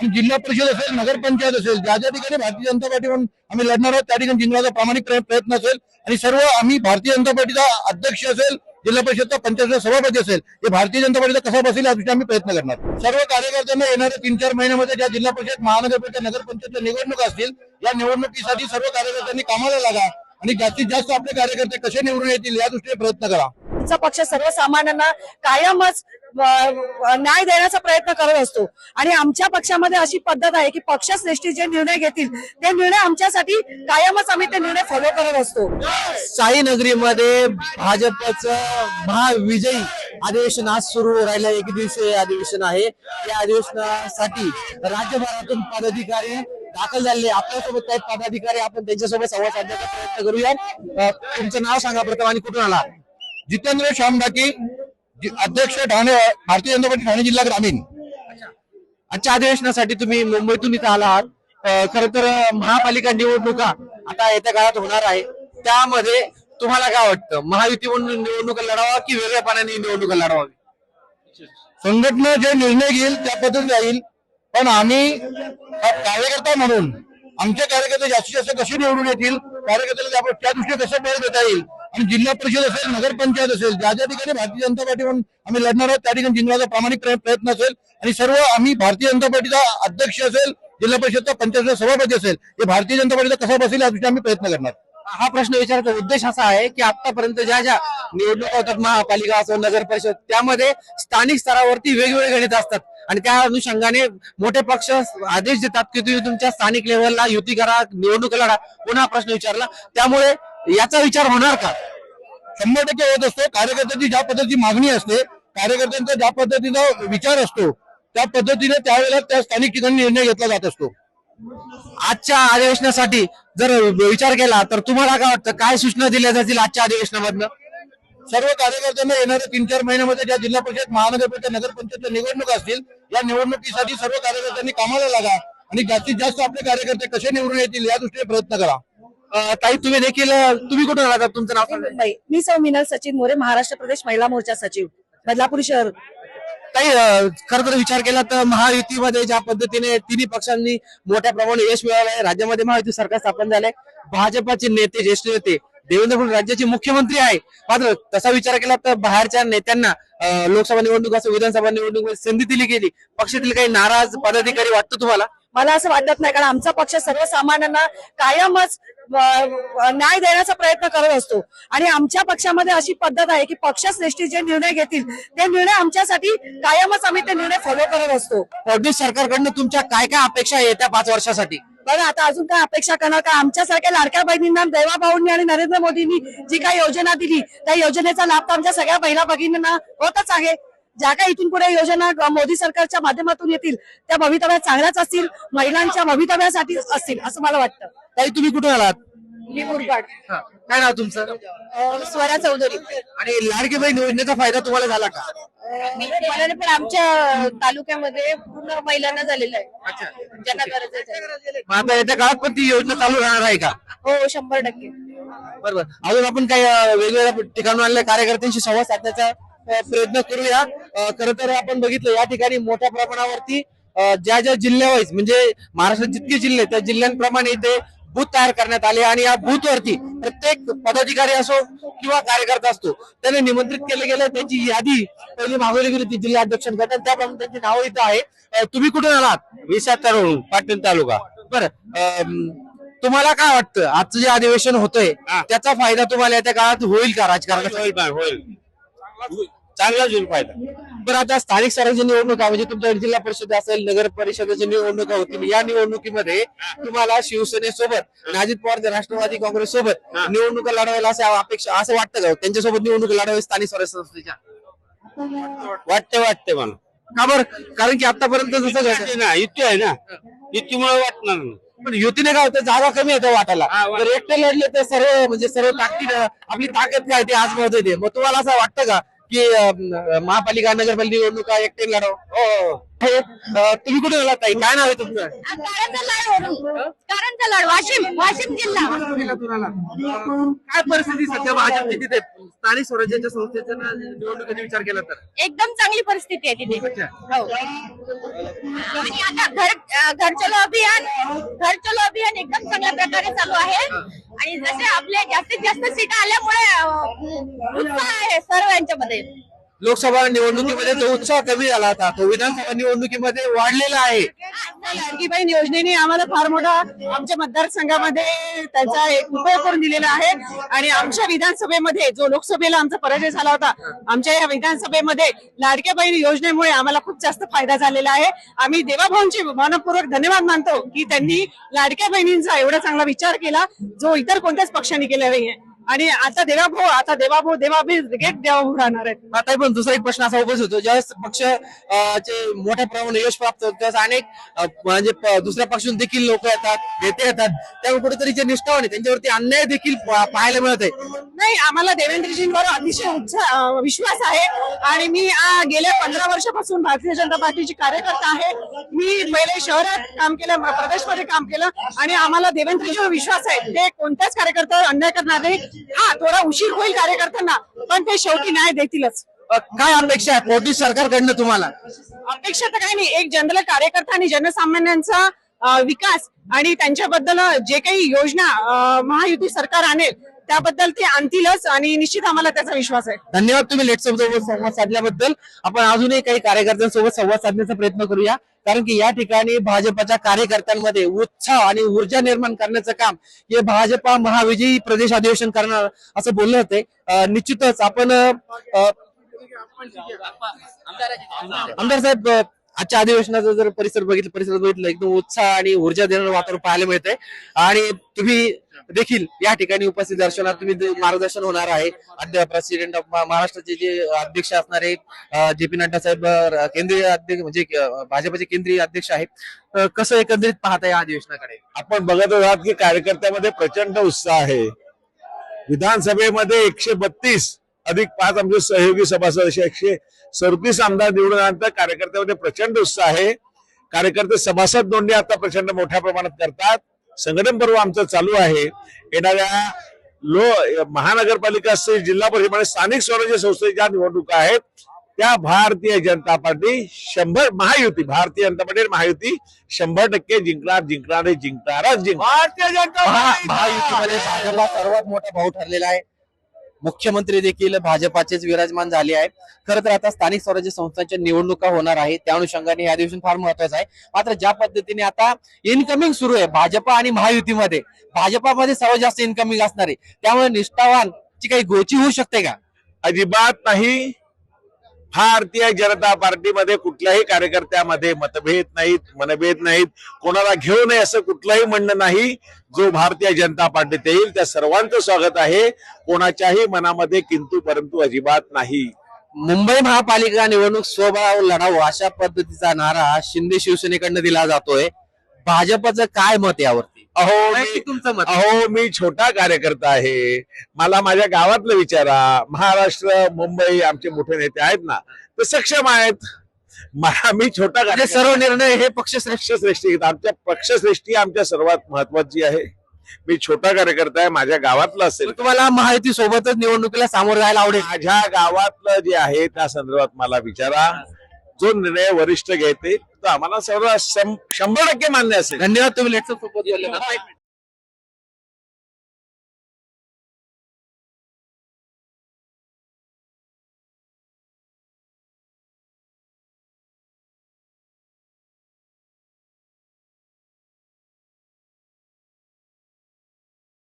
आणि जिल्हा परिषद असेल, नगरपंचायत असेल, ज्या ज्या ठिकाणी भारतीय जनता पार्टी म्हणून आम्ही लढणार आहोत त्या ठिकाणी जिंकण्याचा प्रामाणिक प्रयत्न असेल आणि सर्व आम्ही भारतीय जनता पार्टीचा अध्यक्ष असेल, जिल्हा परिषदचा पंचायत सभापती असेल, हे भारतीय जनता पार्टीचा कसा बसेल या दृष्टीने आम्ही प्रयत्न करणार. सर्व कार्यकर्त्यांना येणाऱ्या 3-4 महिन्यामध्ये ज्या जिल्हा परिषद, महानगरपालिका, नगरपंचायतच्या निवडणुका असतील, या निवडणुकीसाठी सर्व कार्यकर्त्यांनी कामाला लागा आणि जास्तीत जास्त आपले कार्यकर्ते कसे निवडून येतील या दृष्टीने प्रयत्न करा. आमचा पक्ष सर्वसामान्यांना कायमच न्याय देण्याचा प्रयत्न करत असतो आणि आमच्या पक्षामध्ये अशी पद्धत आहे की पक्षश्रेष्ठी जे निर्णय घेतील ते निर्णय आमच्यासाठी कायमच आम्ही ते निर्णय फॉलो करत असतो. साई नगरीमध्ये भाजपचं महाविजयी अधिवेशन आज सुरू राहिलं. एक दिवसीय अधिवेशन आहे. या अधिवेशनासाठी राज्यभरातून पदाधिकारी दाखल झाले. आपल्यासोबत काही पदाधिकारी, आपण त्यांच्यासोबत संवाद साधण्याचा प्रयत्न करूया. तुमचं नाव सांगा प्रथम आणि कुठून आला? जितेंद्र श्याम डाकी, अध्यक्ष ठाणे, भारतीय जनता पार्टी ठाणे जिल्हा ग्रामीण. आजच्या अधिवेशनासाठी तुम्ही मुंबईतून इथं आला आहात. खर तर महापालिका निवडणुका आता येत्या काळात होणार आहे. त्यामध्ये तुम्हाला काय वाटतं, महायुती म्हणून निवडणुका लढावा की वेगळ्यापणाने निवडणुका लढवावी? संघटना जे निर्णय घेईल त्या पद्धतीने जाईल, पण आम्ही कार्यकर्ता म्हणून आमचे कार्यकर्ते जास्तीत जास्त कसे निवडून येतील, कार्यकर्त्याला त्या दृष्टीने कसं बळ देता येईल आणि जिल्हा परिषद असेल, नगरपंचायत असेल, ज्या ज्या ठिकाणी भारतीय जनता पार्टी म्हणून आम्ही लढणार आहोत त्या ठिकाणी जिंकण्याचा प्रामाणिक प्रयत्न असेल आणि सर्व आम्ही भारतीय जनता पार्टीचा अध्यक्ष असेल, जिल्हा परिषदचा पंचायत सभापती असेल, हे भारतीय जनता पार्टीचा कसा बसेल या दृष्टीने आम्ही प्रयत्न करणार. हा प्रश्न विचारायचा उद्देश असा आहे की आतापर्यंत ज्या ज्या निवडणुका होतात, महापालिका असो, नगर परिषद, त्यामध्ये स्थानिक स्तरावरती वेगवेगळे गणित असतात आणि त्या अनुषंगाने मोठे पक्ष आदेश देतात की तुम्ही तुमच्या स्थानिक लेव्हलला युती करा, निवडणूक लढा. पुन्हा प्रश्न विचारला, त्यामुळे याचा विचार होणार का? 100% होत असतो. कार्यकर्त्यांची ज्या पद्धतीची मागणी असते, कार्यकर्त्यांचा ज्या पद्धतीचा विचार असतो त्या पद्धतीने त्यावेळेला त्या स्थानिक ठिकाणी निर्णय घेतला जात असतो. आजच्या अधिवेशनासाठी जर विचार केला तर तुम्हाला काय वाटतं, काय सूचना दिल्या जातील आजच्या अधिवेशनामधनं? सर्व कार्यकर्त्यांना येणाऱ्या 3-4 महिन्यामध्ये ज्या जिल्हा परिषद, महानगरपालिका, नगरपंचायतच्या निवडणुका असतील, या निवडणुकीसाठी सर्व कार्यकर्त्यांनी कामाला लागा आणि जास्तीत जास्त आपले कार्यकर्ते कसे निवडून येतील या दृष्टीने प्रयत्न करा. ताई, तुम्ही कुठून आलात? तुमचं नाव सांगा. मी सौ मीनल सचिन मोरे, महाराष्ट्र प्रदेश महिला मोर्चा सचिव, बदलापूर शहर. ताई, खरं तर विचार केला तर महायुतीमध्ये ज्या पद्धतीने तिन्ही पक्षांनी मोठ्या प्रमाणात यश मिळवलं आहे, राज्यामध्ये महायुती सरकार स्थापन झालंय, भाजपाचे नेते, ज्येष्ठ नेते, देवेंद्र फडणवीस राज्याचे मुख्यमंत्री आहे. मात्र तसा विचार केला तर बाहेरच्या नेत्यांना लोकसभा निवडणूक असो, विधानसभा निवडणूक संधी दिली गेली. पक्षातील काही नाराज पदाधिकारी वाटतं तुम्हाला? मला असं वाटत नाही, कारण आमचा पक्ष सर्वसामान्यांना कायमच न्याय देण्याचा प्रयत्न करत असतो आणि आमच्या पक्षामध्ये अशी पद्धत आहे की पक्षश्रेष्ठी जे निर्णय घेतील ते निर्णय आमच्यासाठी कायमच आम्ही ते निर्णय फॉलो करत असतो. फडणवीस सरकारकडनं तुमच्या काय काय अपेक्षा आहे येत्या 5 वर्षासाठी? बघा, आता अजून काय अपेक्षा करणार का? आमच्यासारख्या लाडक्या बहिणींना देवाभाऊंनी आणि नरेंद्र मोदींनी जी काही योजना दिली त्या योजनेचा लाभ तर आमच्या सगळ्या महिला भगिनींना होतच आहे. ज्या काही इथून पुढे योजना मोदी सरकारच्या माध्यमातून येतील त्या भवितव्या चांगल्याच असतील, महिलांच्या भवितव्यासाठी असतील असं मला वाटतं. ताई, तुम्ही कुठून आलात? मी मुरबाड. काय नाव तुमचं? स्वरा चौधरी. आणि लाडकी बहीण योजनेचा फायदा तुम्हाला झाला का? मला पण आमच्या तालुक्यामध्ये पूर्ण महिलांना झालेला आहे. ज्यांना गरज आहे. मग आता येत्या काळात पण ती योजना चालू राहणार आहे का? हो, 100%. बरोबर. अजून आपण काही वेगवेगळ्या ठिकाणून आलेल्या कार्यकर्त्यांशी संवाद साधण्याचा प्रयत्न करूया. खरं तर आपण बघितलं या ठिकाणी मोठ्या प्रमाणावरती ज्या ज्या जिल्ह्यावाईज म्हणजे महाराष्ट्रात जितके जिल्हे त्या जिल्ह्यांप्रमाणे इथे बूथ तयार करण्यात आले आणि या बूथवरती प्रत्येक पदाधिकारी असो किंवा कार्यकर्ता असतो त्याने निमंत्रित केले गेले. त्यांची यादी पहिली मागवली गेली ती जिल्हाध्यक्षांकडे, त्याप्रमाणे त्यांची नावं इथं आहे. तुम्ही कुठून आलात? मी सातारावरून, पाटण तालुका. बरं, तुम्हाला काय वाटतं आजचं जे अधिवेशन होतंय त्याचा फायदा तुम्हाला येत्या काळात होईल का राजकारणात? होईल, चांगलाच होईल फायदा. बरं, आता स्थानिक स्तराची निवडणुका म्हणजे तुमच्या जिल्हा परिषद असेल, नगर परिषदेची निवडणुका होतील. या निवडणुकीमध्ये तुम्हाला शिवसेनेसोबत, अजित पवार राष्ट्रवादी काँग्रेस सोबत निवडणुका लढवायला असं वाटतं का? त्यांच्यासोबत निवडणूक लढवावी स्थानिक स्वराज्य संस्थेच्या? वाटते मला. का बरं? कारण की आतापर्यंत जसं घडलं ना, युती आहे ना, युतीमुळे वाटणार नाही. पण युतीने काय होतं, जागा कमी येतं वाटायला. जर एकटे लढले तर सर्व ताकद, आपली ताकद काय ते आजमावता येते. मग तुम्हाला असं वाटतं का की महापालिका, नगरपालिका निवडणुका एकटे लढावं? हो, तुम्ही कुठे आला ताई? काय नाव आहे तुमचं? कारंजा लाड वाशिम जिल्हा. काय परिस्थिती सध्या भाजपची तिथे स्थानिक स्वराज्याच्या संस्थेच्या निवडणुकीचा विचार केला तर? एकदम चांगली परिस्थिती आहे तिथे. हो. आणि आता घर चलो अभियान एकदम चांगल्या प्रकारे चालू आहे. आणि जसे आपले जास्तीत जास्त सीट आल्यामुळे उत्साह आहे सर्व यांच्यामध्ये. लोकसभा निवडणुकीमध्ये जो उत्साह कमी झाला होता तो विधानसभा निवडणुकीमध्ये वाढलेला आहे. लाडकी बहीण योजनेने आम्हाला फार मोठा आमच्या मतदारसंघामध्ये त्याचा एक उपयोग करून दिलेला आहे. आणि आमच्या विधानसभेमध्ये जो लोकसभेला आमचा पराजय झाला होता, आमच्या या विधानसभेमध्ये लाडक्या बहीण योजनेमुळे आम्हाला खूप जास्त फायदा झालेला आहे. आम्ही देवाभाऊंचे मनपूर्वक धन्यवाद मानतो की त्यांनी लाडक्या बहिणींचा एवढा चांगला विचार केला जो इतर कोणत्याच पक्षांनी केला नाहीये. आणि आता देवाभाऊ ब्रिगेड देवाभाऊ राहणार आहेत. आता पण दुसरा एक प्रश्न असा उपस्थित होतो, ज्यावेळेस पक्ष चे मोठ्या प्रमाणात यश प्राप्त होतं त्यावेळेस अनेक म्हणजे दुसऱ्या पक्षातून देखील लोक येतात, नेते येतात, त्यामुळे कुठेतरी जे निष्ठावान आहे त्यांच्यावरती अन्याय देखील पाहायला मिळत आहे. नाही, आम्हाला देवेंद्रजींवर अतिशय विश्वास आहे. आणि मी गेल्या 15 वर्षापासून भारतीय जनता पार्टीची कार्यकर्ता आहे. मी पहिले शहरात काम केलं, प्रदेशमध्ये काम केलं आणि आम्हाला देवेंद्रजीवर विश्वास आहे. ते कोणत्याच कार्यकर्त्यावर अन्याय करणार नाही. हा, थोडा उशीर होईल कार्यकर्त्यांना, पण ते शेवटी न्याय देतीलच. काय अपेक्षा आहे मोदी सरकारकडनं तुम्हाला? अपेक्षा तर काही नाही, एक जनरल कार्यकर्ता आणि जनसामान्यांचा विकास आणि त्यांच्याबद्दल जे काही योजना महायुती सरकार आणेल त्याबद्दल ते आणतीलच आणि निश्चित आम्हाला त्याचा विश्वास आहे. धन्यवाद तुम्ही लेट्ससोबत संवाद साधल्याबद्दल. आपण अजूनही काही कार्यकर्त्यांसोबत संवाद साधण्याचा प्रयत्न करूया, कारण की या ठिकाणी भाजपच्या कार्यकर्त्यांमध्ये उत्साह आणि ऊर्जा निर्माण करण्याचं काम हे भाजपा महाविजयी प्रदेश अधिवेशन करणार असं बोललं होते. निश्चितच आपण आमदार साहेब आजच्या अधिवेशनाचा जर परिसर बघितलं एकदम उत्साह आणि ऊर्जा देणारं वातावरण पाहायला मिळतंय. आणि तुम्ही देखील या ठिकाणी उपस्थित दर्शनात तुम्ही मार्गदर्शन होणार आहे. प्रेसिडेंट ऑफ महाराष्ट्राचे जे अध्यक्ष असणारे जे पी नड्डा साहेब केंद्रीय अध्यक्ष म्हणजे भाजपचे केंद्रीय अध्यक्ष आहेत. कसं एकंदरीत पाहता या अधिवेशनाकडे? आपण बघत आहात की कार्यकर्त्यामध्ये प्रचंड उत्साह आहे. विधानसभेमध्ये 132 अधिक 5 आमचे सहयोगी सभासद असे 137 आमदार निवडून आल्यानंतर कार्यकर्त्यामध्ये प्रचंड उत्साह आहे. कार्यकर्ते सभासद नोंदणी आता प्रचंड मोठ्या प्रमाणात करतात. संघटन पर्व आमचं चालू आहे. येणाऱ्या महानगरपालिका असेल, जिल्हा परिषद आणि स्थानिक स्वराज्य संस्थेच्या निवडणुका आहेत त्या भारतीय जनता पार्टी 100 महायुती 100% जिंकणारच. भारतीय जनता महायुतीमध्ये भाजपा सर्वात मोठा भाऊ ठरलेला आहे. मुख्यमंत्री देखील भाजपाचेच विराजमान झाले आहेत. खरं तर आता स्थानिक स्वराज्य संस्थांच्या निवडणुका होणार आहे, त्या अनुषंगाने हे अधिवेशन फार महत्वाचं आहे. मात्र ज्या पद्धतीने आता इनकमिंग सुरू आहे भाजपा आणि महायुतीमध्ये, भाजपामध्ये सर्वात जास्त इनकमिंग असणार आहे, त्यामुळे निष्ठावानची काही गोची होऊ शकते का? अजिबात नाही. भारतीय जनता पार्टीमध्ये कुठल्याही कार्यकर्त्यामध्ये मतभेद नाहीत, मनभेद नाहीत. कोणाला घेऊ नये असं कुठलंही म्हणणं नाही. जो भारतीय जनता पार्टीत येईल त्या सर्वांचं स्वागत आहे. कोणाच्याही मनामध्ये किंतु परंतु अजिबात नाही. मुंबई महापालिका निवडणूक स्वबळावर लढावं अशा पद्धतीचा नारा शिंदे शिवसेनेकडनं दिला जातोय. भाजपचं काय मत यावरती? तुमचं मत? मी छोटा कार्यकर्ता आहे. मला माझ्या गावातलं विचारा. महाराष्ट्र, मुंबई आमचे मोठे नेते आहेत ना, ते सक्षम आहेत. मी छोटा म्हणजे सर्व निर्णय हे पक्षश्रेष्ठी घेतात. आमच्या पक्षश्रेष्ठी आमच्या सर्वात महत्वाची आहे. मी छोटा कार्यकर्ता आहे. माझ्या गावातलं असेल, तुम्हाला महायुती सोबतच निवडणुकीला सामोरं जायला आवडेल? माझ्या गावातलं जे आहे त्या संदर्भात मला विचारा. जो निर्णय वरिष्ठ घेते तो आम्हाला सर्व 100% मान्य असेल. धन्यवाद तुम्ही लेट्सअप सोबत बोलले.